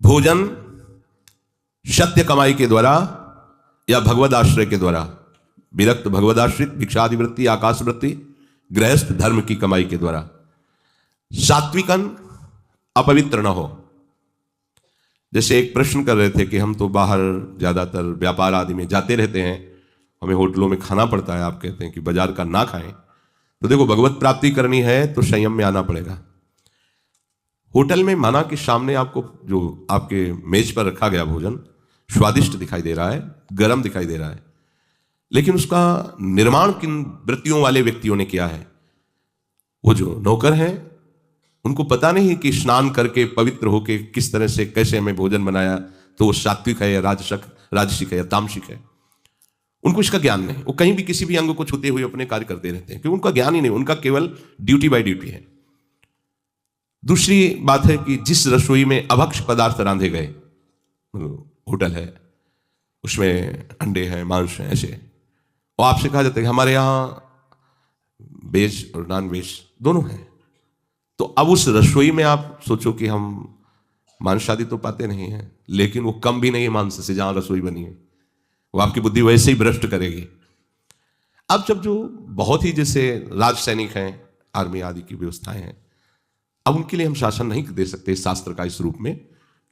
भोजन सत्य कमाई के द्वारा या भगवद आश्रय के द्वारा, विरक्त भगवदाश्रित भिक्षादिवृत्ति आकाश वृत्ति गृहस्थ धर्म की कमाई के द्वारा, सात्विकन अपवित्र न हो। जैसे एक प्रश्न कर रहे थे कि हम तो बाहर ज्यादातर व्यापार आदि में जाते रहते हैं, हमें होटलों में खाना पड़ता है, आप कहते हैं कि बाजार का ना खाएं। तो देखो, भगवत प्राप्ति करनी है तो संयम में आना पड़ेगा। होटल में माना कि सामने आपको जो आपके मेज पर रखा गया भोजन स्वादिष्ट दिखाई दे रहा है, गर्म दिखाई दे रहा है, लेकिन उसका निर्माण किन वृत्तियों वाले व्यक्तियों ने किया है? वो जो नौकर हैं उनको पता नहीं कि स्नान करके पवित्र होके किस तरह से कैसे हमें भोजन बनाया, तो वो सात्विक है या राजसिक है या तामसिक है। उनको इसका ज्ञान नहीं। वो कहीं भी किसी भी अंग को छूते हुए अपने कार्य करते रहते हैं, क्योंकि उनका ज्ञान ही नहीं, उनका केवल ड्यूटी बाय ड्यूटी है। दूसरी बात है कि जिस रसोई में अभक्ष पदार्थ रांधे गए, होटल है, उसमें अंडे हैं, मांस है, ऐसे, और आपसे कहा जाता है कि हमारे यहाँ वेज और नॉन वेज दोनों हैं, तो अब उस रसोई में आप सोचो कि हम मांस आदि तो पाते नहीं हैं, लेकिन वो कम भी नहीं है मांस से जहां रसोई बनी है, वो आपकी बुद्धि वैसे ही भ्रष्ट करेगी। अब जब जो बहुत ही जैसे राज सैनिक हैं, आर्मी आदि की व्यवस्थाएं हैं, अब उनके लिए हम शासन नहीं दे सकते शास्त्र का इस रूप में,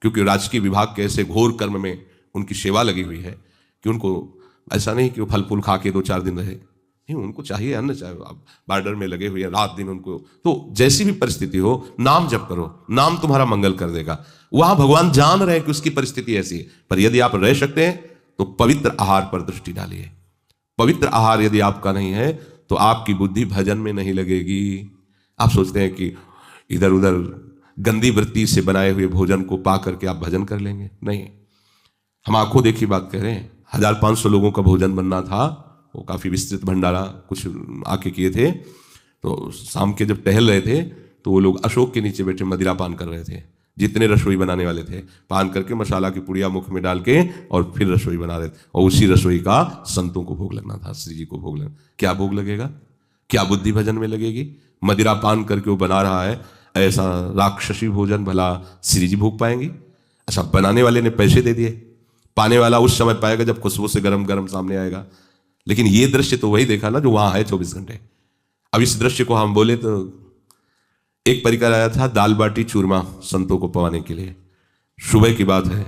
क्योंकि राजकीय विभाग के ऐसे घोर कर्म में उनकी सेवा लगी हुई है कि उनको ऐसा नहीं कि वो फल फूल खा के 2-4 दिन रहे, नहीं, उनको चाहिए अन्न, चाहे आप बॉर्डर में लगे हुए हैं रात दिन उनको, तो जैसी भी परिस्थिति हो नाम जप करो, नाम तुम्हारा मंगल कर देगा। वहां भगवान जान रहे हैं कि उसकी परिस्थिति ऐसी है, पर यदि आप रह सकते हैं तो पवित्र आहार पर दृष्टि डालिए। पवित्र आहार यदि आपका नहीं है तो आपकी बुद्धि भजन में नहीं लगेगी। आप सोचते हैं कि इधर उधर गंदी वृत्ति से बनाए हुए भोजन को पा करके आप भजन कर लेंगे, नहीं। हम आंखों देखी बात कह रहे हैं, 1500 लोगों का भोजन बनना था, वो काफी विस्तृत भंडारा कुछ आके किए थे। तो शाम के जब टहल रहे थे तो वो लोग अशोक के नीचे बैठे मदिरा पान कर रहे थे। जितने रसोई बनाने वाले थे पान करके मसाला की पुड़िया मुख में डाल के और फिर रसोई बना रहे थे, और उसी रसोई का संतों को भोग लगना था, श्री जी को भोग लगना। क्या भोग लगेगा? क्या बुद्धि भजन में लगेगी? मदिरा पान करके वो बना रहा है, ऐसा राक्षसी भोजन भला श्री जी भोग पाएंगी? अच्छा, बनाने वाले ने पैसे दे दिए, पाने वाला उस समय पाएगा जब खुशबू से गरम गरम सामने आएगा। लेकिन ये दृश्य तो वही देखा ना जो वहां है 24 घंटे। अब इस दृश्य को हम बोले तो एक परिकर आया था दाल बाटी चूरमा संतों को पवाने के लिए। सुबह की बात है,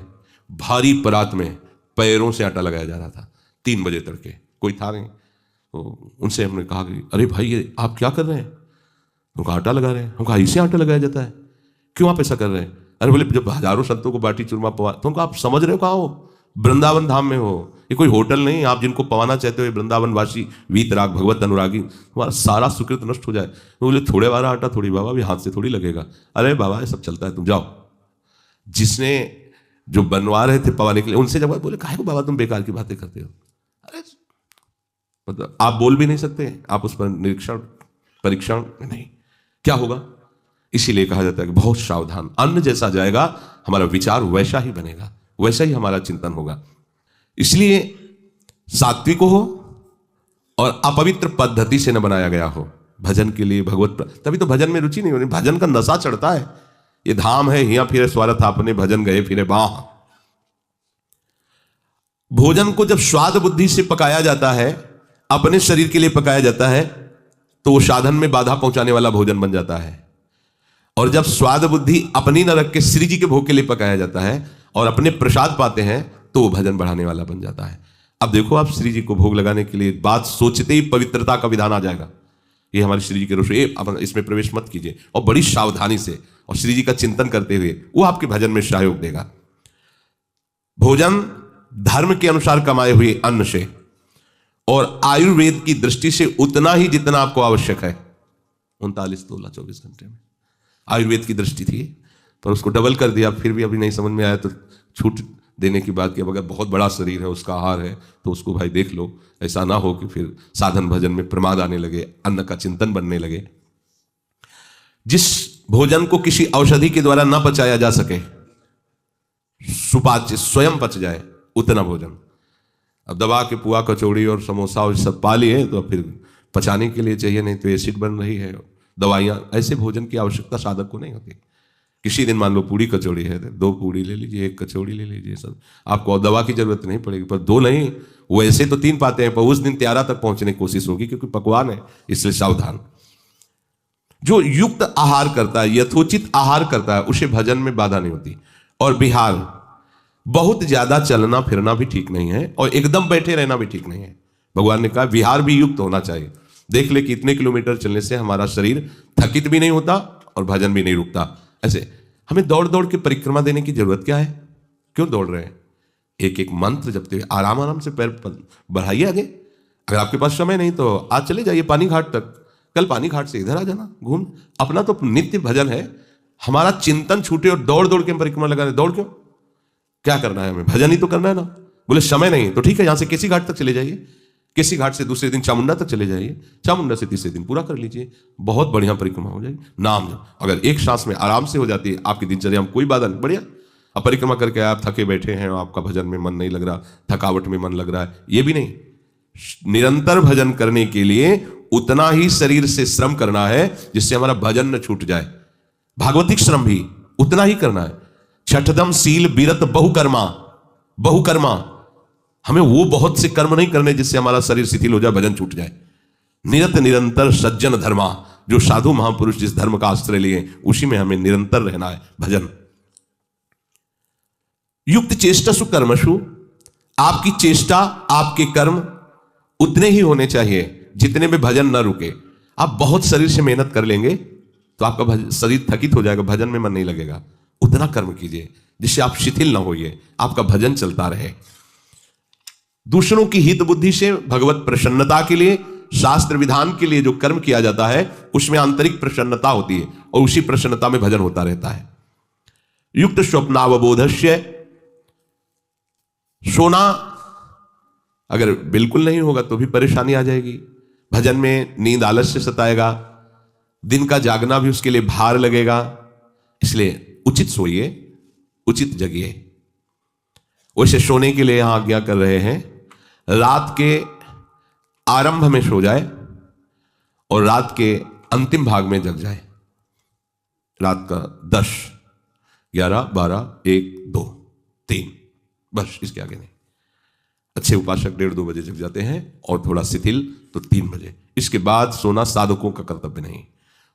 भारी परात में पैरों से आटा लगाया जा रहा था, 3 बजे तड़के, कोई था नहीं। तो उनसे हमने कहा कि अरे भाई ये आप क्या कर रहे हैं? उनका आटा लगा रहे हैं। हम कहा इससे आटा लगाया जाता है, क्यों आप ऐसा कर रहे हैं? अरे बोले जब हजारों संतों को बाटी चूरमा पवा, तो उनको आप समझ रहे हो कहाँ हो? वृंदावन धाम में हो, ये कोई होटल नहीं। आप जिनको पवाना चाहते हो वृंदावन वासी वीतराग भगवत अनुरागी, तुम्हारा सारा सुकृत नष्ट हो जाए। तो बोले थोड़े वाला आटा थोड़ी बाबा, भी हाथ से थोड़ी लगेगा। अरे बाबा ये सब चलता है, तुम जाओ। जिसने जो बनवा रहे थे पवाने के लिए, उनसे जब बोले काहे को बाबा तुम बेकार की बातें करते हो? अरे मतलब आप बोल भी नहीं सकते, आप उस पर निरीक्षण परीक्षण नहीं, क्या होगा? इसीलिए कहा जाता है कि बहुत सावधान। अन्न जैसा जाएगा हमारा विचार वैसा ही बनेगा, वैसा ही हमारा चिंतन होगा। इसलिए सात्विक हो और अपवित्र पद्धति से न बनाया गया हो भजन के लिए भगवत। तभी तो भजन में रुचि नहीं होनी, भजन का नशा चढ़ता है। ये धाम है, हिया फिरे स्वार्थ आपने, भजन गए फिरे बाह। भोजन को जब स्वाद बुद्धि से पकाया जाता है, अपने शरीर के लिए पकाया जाता है, तो वो साधन में बाधा पहुंचाने वाला भोजन बन जाता है। और जब स्वाद बुद्धि अपनी न रख के श्री जी के भोग के लिए पकाया जाता है और अपने प्रसाद पाते हैं, तो वो भजन बढ़ाने वाला बन जाता है। अब देखो, आप श्री जी को भोग लगाने के लिए बात सोचते ही पवित्रता का विधान आ जाएगा। ये हमारी श्री जी के रसोई, इसमें प्रवेश मत कीजिए, और बड़ी सावधानी से और श्री जी का चिंतन करते हुए वो आपके भजन में सहयोग देगा। भोजन धर्म के अनुसार कमाए हुए अन्न से और आयुर्वेद की दृष्टि से उतना ही जितना आपको आवश्यक है। 39 तोला 24 घंटे में आयुर्वेद की दृष्टि थी, पर उसको डबल कर दिया। फिर भी अभी नहीं समझ में आया तो छूट देने की बात की। अब अगर बहुत बड़ा शरीर है, उसका आहार है, तो उसको भाई देख लो, ऐसा ना हो कि फिर साधन भजन में प्रमाद आने लगे, अन्न का चिंतन बनने लगे। जिस भोजन को किसी औषधि के द्वारा ना पचाया जा सके, सुपाच्य स्वयं पच जाए, उतना भोजन। अब दबा के पुआ कचौड़ी और समोसा और सब पा लिए तो फिर पचाने के लिए चाहिए, नहीं तो एसिड बन रही है, दवाइयां। ऐसे भोजन की आवश्यकता साधक को नहीं होती। किसी दिन मान लो पूड़ी कचौड़ी है, 2 पूड़ी ले लीजिए, 1 कचौड़ी ले लीजिए, सब आपको और दवा की जरूरत नहीं पड़ेगी। पर 2 नहीं, वो ऐसे तो 3 पाते हैं, पर उस दिन 13 तक पहुंचने की कोशिश होगी, क्योंकि पकवान है, इसलिए सावधान। जो युक्त आहार करता है, यथोचित आहार करता है, उसे भजन में बाधा नहीं होती। और विहार, बहुत ज्यादा चलना फिरना भी ठीक नहीं है और एकदम बैठे रहना भी ठीक नहीं है। भगवान ने कहा विहार भी युक्त होना चाहिए। देख ले कि इतने किलोमीटर चलने से हमारा शरीर थकित भी नहीं होता और भजन भी नहीं रुकता। ऐसे हमें दौड़ दौड़ के परिक्रमा देने की जरूरत क्या है? क्यों दौड़ रहे हैं? एक एक मंत्र जपते हुए आराम आराम से पैर बढ़ाइए आगे। अगर आपके पास समय नहीं तो आज चले जाइए पानी घाट तक, कल पानी घाट से इधर आ जाना घूम। अपना तो नित्य भजन है, हमारा चिंतन छूटे और दौड़ दौड़ के परिक्रमा लगा रहे। दौड़ क्यों? क्या करना है हमें? भजन ही तो करना है ना। बोले समय नहीं तो ठीक है, यहां से केसी घाट तक चले जाइए, केसी घाट से दूसरे दिन चामुंडा तक चले जाइए, चामुंडा से तीसरे दिन पूरा कर लीजिए, बहुत बढ़िया परिक्रमा हो जाएगी। नाम अगर एक सांस में आराम से हो जाती है, आपकी दिनचर्या में कोई बाधा नहीं, बढ़िया। अब परिक्रमा करके आप थके बैठे हैं और आपका भजन में मन नहीं लग रहा, थकावट में मन लग रहा है, ये भी नहीं। निरंतर भजन करने के लिए उतना ही शरीर से श्रम करना है जिससे हमारा भजन न छूट जाए। भागवतिक श्रम भी उतना ही करना है। छठदम सील बिरत बहुकर्मा, बहुकर्मा, हमें वो बहुत से कर्म नहीं करने जिससे हमारा शरीर शिथिल हो जाए, भजन छूट जाए। निरत निरंतर सज्जन धर्मा, जो साधु महापुरुष जिस धर्म का आश्रय लिए उसी में हमें निरंतर रहना है। भजन युक्त चेष्टसु कर्मसु, आपकी चेष्टा आपके कर्म उतने ही होने चाहिए जितने में भजन न रुके। आप बहुत शरीर से मेहनत कर लेंगे तो आपका शरीर थकित हो जाएगा, भजन में मन नहीं लगेगा। उतना कर्म कीजिए जिससे आप शिथिल ना होइए, आपका भजन चलता रहे। दूसरों की हित बुद्धि से भगवत प्रसन्नता के लिए, शास्त्र विधान के लिए जो कर्म किया जाता है उसमें आंतरिक प्रसन्नता होती है और उसी प्रसन्नता में भजन होता रहता है। युक्त स्वप्नावबोधस्य, सोना अगर बिल्कुल नहीं होगा तो भी परेशानी आ जाएगी। भजन में नींद आलस्य सताएगा, दिन का जागना भी उसके लिए भार लगेगा। इसलिए उचित सोइए, उचित जगिए। वैसे सोने के लिए यहां आज्ञा कर रहे हैं, रात के आरंभ में सो जाए और रात के अंतिम भाग में जग जाए। रात का 10, 11, 12, 1, 2, 3, बस इसके आगे नहीं। अच्छे उपासक 1:30-2 बजे जग जाते हैं और थोड़ा शिथिल तो 3 बजे। इसके बाद सोना साधकों का कर्तव्य नहीं।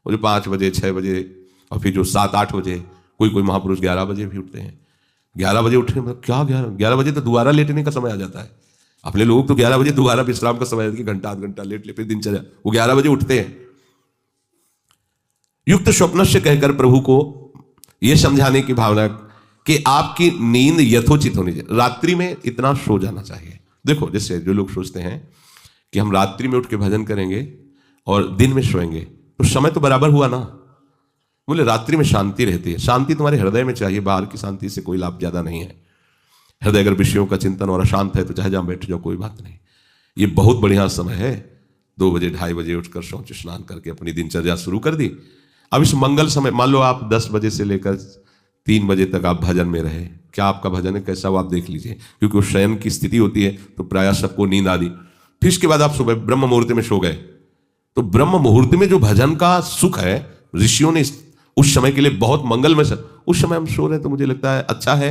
और जो 5 बजे 6 बजे और फिर जो 7-8 बजे, कोई महापुरुष 11 बजे भी उठते हैं। 11 बजे उठने में क्या 11 बजे तो दोबारा लेटने का समय आ जाता है। अपने लोग तो 11 बजे दोबारा विश्राम का समय है, घंटा आध घंटा लेट ले, फिर दिनचर्या। वो 11 बजे उठते हैं। युक्त स्वप्न से कहकर प्रभु को यह समझाने की भावना कि आपकी नींद यथोचित होनी चाहिए। रात्रि में इतना सो जाना चाहिए। देखो जैसे जो लोग सोचते हैं कि हम रात्रि में उठ के भजन करेंगे और दिन में सोएंगे तो समय तो बराबर हुआ ना। बोले रात्रि में शांति रहती है। शांति तुम्हारे हृदय में चाहिए, बाहर की शांति से कोई लाभ ज्यादा नहीं है। हृदय अगर विषयों का चिंतन और अशांत है तो चाहे जहां बैठ जाओ, कोई बात नहीं। ये बहुत बढ़िया समय है। 2 बजे 2:30 बजे उठकर शौच स्नान करके अपनी दिनचर्या शुरू कर दी। अब इस मंगल समय मान लो आप 10 बजे से लेकर 3 बजे तक आप भजन में रहे, क्या आपका भजन है कैसा वो आप देख लीजिए, क्योंकि वो शयन की स्थिति होती है तो प्रायः सबको नींद आ दी। फिर इसके बाद आप सुबह ब्रह्म मुहूर्त में सो गए तो ब्रह्म मुहूर्त में जो भजन का सुख है, ऋषियों ने उस समय के लिए बहुत मंगलमय है। उस समय हम सो रहे हैं तो मुझे लगता है अच्छा है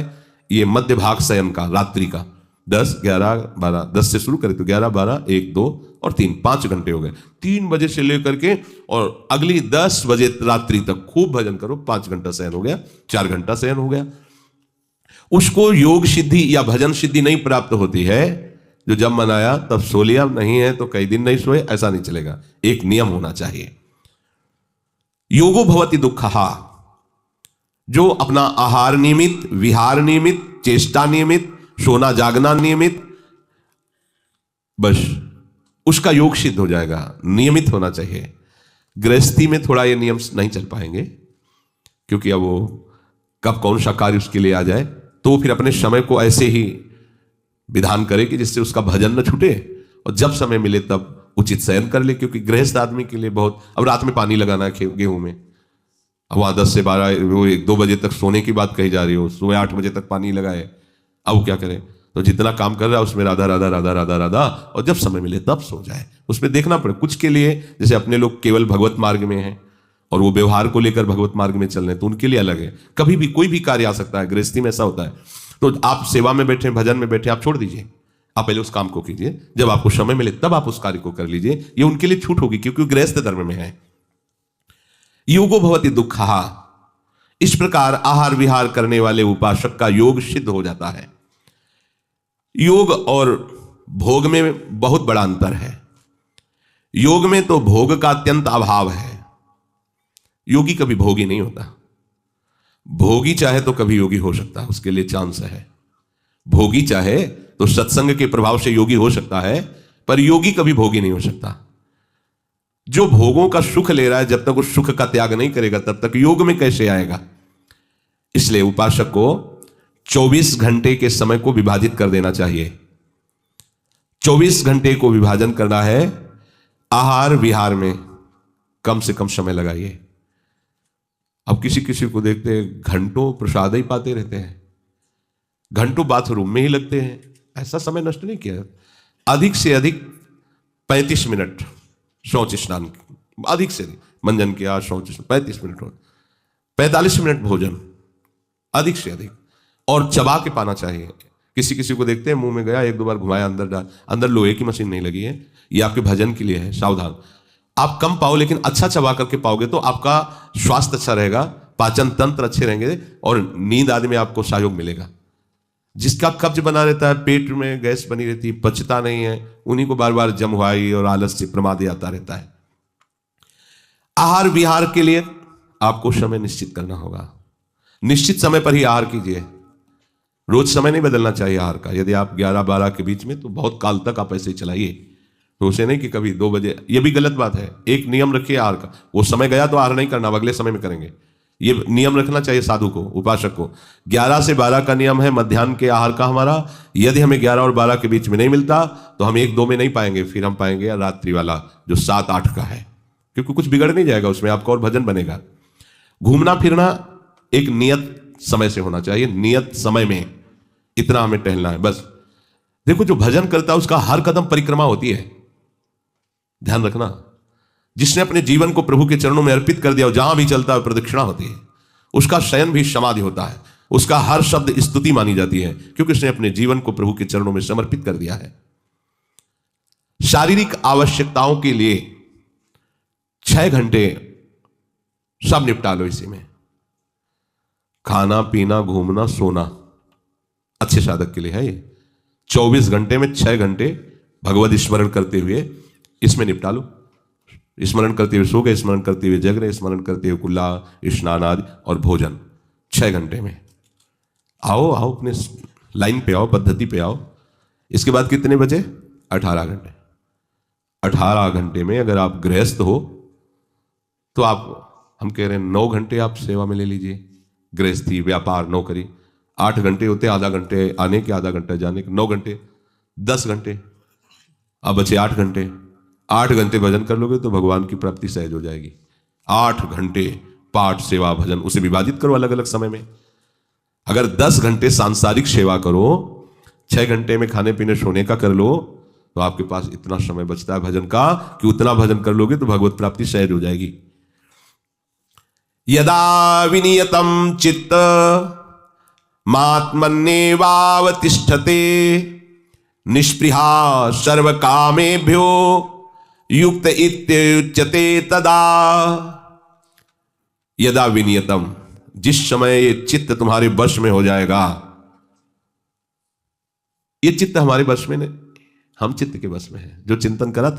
ये मध्य भाग शयन का, रात्रि का 10, 11, 12, 10 से शुरू करें तो 11, 12, 1, 2 और 3, 5 घंटे हो गए। 3 बजे से लेकर के और अगली 10 बजे रात्रि तक खूब भजन करो। 5 घंटा शयन हो गया, 4 घंटा शयन हो गया। उसको योग सिद्धि या भजन सिद्धि नहीं प्राप्त होती है जो जब मन आया तब सो लिया, नहीं है तो कई दिन नहीं सोए, ऐसा नहीं चलेगा। एक नियम होना चाहिए। योगो भवति दुःखहा, जो अपना आहार नियमित, विहार नियमित, चेष्टा नियमित, सोना जागना नियमित, बस उसका योग सिद्ध हो जाएगा। नियमित होना चाहिए। गृहस्थी में थोड़ा ये नियम नहीं चल पाएंगे क्योंकि अब वो कब कौन सा कार्य उसके लिए आ जाए, तो फिर अपने समय को ऐसे ही विधान करे कि जिससे उसका भजन न छूटे और जब समय मिले तब उचित शयन कर ले। क्योंकि गृहस्थ आदमी के लिए बहुत, अब रात में पानी लगाना है गेहूं में, अब वहां 10 से 12 वो 1-2 बजे तक सोने की बात कही जा रही हो, सुबह 8 बजे तक पानी लगाए, अब क्या करें? तो जितना काम कर रहा है उसमें राधा राधा राधा राधा राधा, और जब समय मिले तब सो जाए। उसमें देखना पड़े कुछ के लिए, जैसे अपने लोग केवल भगवत मार्ग में हैं, और वो व्यवहार को लेकर भगवत मार्ग में चल रहे हैं तो उनके लिए अलग है। कभी भी कोई भी कार्य आ सकता है, गृहस्थी में ऐसा होता है। तो आप सेवा में बैठे, भजन में बैठे, आप छोड़ दीजिए, आप पहले उस काम को कीजिए, जब आपको समय मिले तब आप उस कार्य को कर लीजिए। ये उनके लिए छूट होगी क्योंकि गृहस्थ धर्म में है। योगो भवति दुःखः, इस प्रकार आहार विहार करने वाले उपासक का योग सिद्ध हो जाता है। योग और भोग में बहुत बड़ा अंतर है। योग में तो भोग का अत्यंत अभाव है, योगी कभी भोगी नहीं होता। भोगी चाहे तो कभी योगी हो सकता है, उसके लिए चांस है। भोगी चाहे तो सत्संग के प्रभाव से योगी हो सकता है, पर योगी कभी भोगी नहीं हो सकता। जो भोगों का सुख ले रहा है, जब तक उस सुख का त्याग नहीं करेगा तब तक योग में कैसे आएगा। इसलिए उपासक को 24 घंटे के समय को विभाजित कर देना चाहिए। 24 घंटे को विभाजन करना है, आहार विहार में कम से कम समय लगाइए। अब किसी किसी को देखते हैं घंटों प्रसाद ही पाते रहते हैं, घंटों बाथरूम में ही लगते हैं। ऐसा समय नष्ट नहीं किया। अधिक से अधिक 35 मिनट शौच स्नान, अधिक से अधिक मंजन किया, शौच 35 मिनट, 45 मिनट भोजन, अधिक से अधिक, और चबा के पाना चाहिए। किसी किसी को देखते हैं मुंह में गया, एक दो बार घुमाया, अंदर लोहे की मशीन नहीं लगी है, ये आपके भजन के लिए है, सावधान। आप कम पाओ लेकिन अच्छा चबा करके पाओगे तो आपका स्वास्थ्य अच्छा रहेगा, पाचन तंत्र अच्छे रहेंगे और नींद आदि में आपको सहयोग मिलेगा। जिसका कब्ज बना रहता है, पेट में गैस बनी रहती है, पचता नहीं है, उन्हीं को बार बार जमवाई और आलस से प्रमाद आता रहता है। आहार विहार के लिए आपको समय निश्चित करना होगा। निश्चित समय पर ही आहार कीजिए, रोज समय नहीं बदलना चाहिए आहार का। यदि आप 11-12 के बीच में, तो बहुत काल तक आप ऐसे ही चलाइए, तो उसे नहीं कि कभी 2 बजे, ये भी गलत बात है। एक नियम रखिए आहार का, वो समय गया तो आहार नहीं करना, अगले समय में करेंगे, ये नियम रखना चाहिए साधु को, उपासक को। 11 से 12 का नियम है मध्याह्न के आहार का हमारा। यदि हमें 11 और 12 के बीच में नहीं मिलता तो हम 1-2 में नहीं पाएंगे, फिर हम पाएंगे रात्रि वाला जो 7-8 का है, क्योंकि कुछ बिगड़ नहीं जाएगा उसमें, आपका और भजन बनेगा। घूमना फिरना एक नियत समय से होना चाहिए, नियत समय में इतना हमें टहलना है बस। देखो जो भजन करता है उसका हर कदम परिक्रमा होती है, ध्यान रखना। जिसने अपने जीवन को प्रभु के चरणों में अर्पित कर दिया, जहां भी चलता है प्रदक्षिणा होती है, उसका शयन भी समाधि होता है, उसका हर शब्द स्तुति मानी जाती है, क्योंकि उसने अपने जीवन को प्रभु के चरणों में समर्पित कर दिया है। शारीरिक आवश्यकताओं के लिए 6 घंटे सब निपटा लो इसी में। खाना पीना घूमना सोना अच्छे साधक के लिए है ये। 24 घंटे में 6 घंटे भगवत स्मरण करते हुए इसमें निपटा लो। स्मरण करते हुए सो गए, स्मरण करते हुए जग रहे, स्मरण करते हुए कुल्ला स्नान आदि और भोजन 6 घंटे में। आओ अपने लाइन पे आओ, पद्धति पे आओ। इसके बाद कितने बचे? 18 घंटे। 18 घंटे में अगर आप गृहस्थ हो तो आप, हम कह रहे हैं 9 घंटे आप सेवा में ले लीजिए, गृहस्थी व्यापार नौकरी। 8 घंटे होते, आधा घंटे आने के, आधा घंटा जाने के, 9 घंटे, 10 घंटे, अब बचे 8 घंटे। 8 घंटे भजन कर लोगे तो भगवान की प्राप्ति सहज हो जाएगी। 8 घंटे पाठ सेवा भजन, उसे विभाजित करो अलग अलग समय में। अगर 10 घंटे सांसारिक सेवा करो, 6 घंटे में खाने पीने सोने का कर लो, तो आपके पास इतना समय बचता है भजन का कि उतना भजन कर लोगे तो भगवत प्राप्ति सहज हो जाएगी। यदा विनियतम चित्त मात्मन्येवावतिष्ठते निष्पृहा सर्व कामेभ्यो युक्त इत्युच्यते तदा। यदा विनियतम, जिस समय ये चित्त तुम्हारे वश में हो जाएगा। ये चित्त हमारे वश में नहीं, हम चित्त के वश में हैं। जो चिंतन करा था